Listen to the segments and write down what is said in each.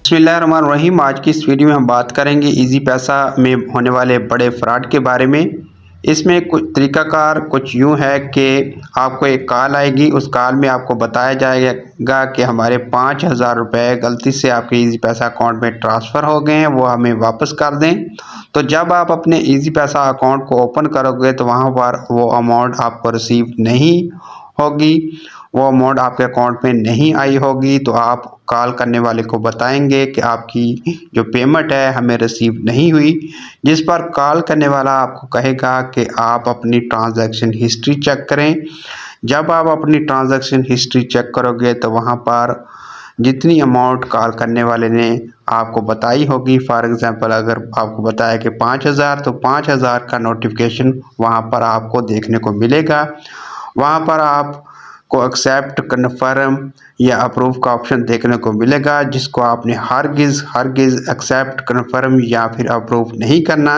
बिस्मिल्लाहिर्रहमानिर्रहीम। आज की इस वीडियो में हम बात करेंगे इजी पैसा में होने वाले बड़े फ्रॉड के बारे में। इसमें कुछ तरीकाकार कुछ यूँ है कि आपको एक कॉल आएगी, उस कॉल में आपको बताया जाएगा कि हमारे 5,000 रुपये गलती से आपके इजी पैसा अकाउंट में ट्रांसफ़र हो गए हैं, वो हमें वापस कर दें। तो जब आप अपने इजी पैसा अकाउंट को ओपन करोगे तो वहाँ पर वो अमाउंट आपको रिसीव नहीं होगी, वो अमाउंट आपके अकाउंट में नहीं आई होगी। तो आप कॉल करने वाले को बताएंगे कि आपकी जो पेमेंट है हमें रिसीव नहीं हुई, जिस पर कॉल करने वाला आपको कहेगा कि आप अपनी ट्रांजैक्शन हिस्ट्री चेक करें। जब आप अपनी ट्रांजैक्शन हिस्ट्री चेक करोगे तो वहाँ पर जितनी अमाउंट कॉल करने वाले ने आपको बताई होगी, फॉर एग्ज़ाम्पल अगर आपको बताया कि 5,000 तो 5,000 का नोटिफिकेशन वहाँ पर आपको देखने को मिलेगा। वहाँ पर आपको एक्सेप्ट, कन्फर्म या अप्रूव का ऑप्शन देखने को मिलेगा, जिसको आपने हरगिज़ एक्सेप्ट, कन्फर्म या फिर अप्रूव नहीं करना।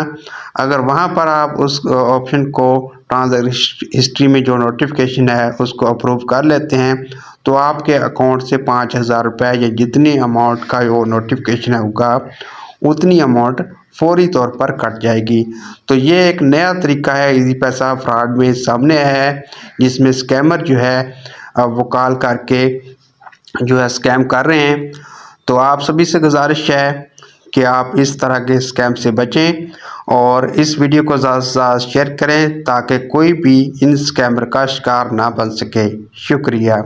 अगर वहाँ पर आप उस ऑप्शन को ट्रांजैक्शन हिस्ट्री में जो नोटिफिकेशन है उसको अप्रूव कर लेते हैं तो आपके अकाउंट से 5,000 रुपये या जितनी अमाउंट का वो नोटिफिकेशन होगा उतनी अमाउंट फौरी तौर पर कट जाएगी। तो ये एक नया तरीका है इजी पैसा फ्रॉड में सामने है, जिसमें स्कैमर जो है वो कॉल करके जो है स्कैम कर रहे हैं। तो आप सभी से गुजारिश है कि आप इस तरह के स्कैम से बचें और इस वीडियो को ज़्यादा से ज़्यादा शेयर करें ताकि कोई भी इन स्कैमर का शिकार ना बन सके। शुक्रिया।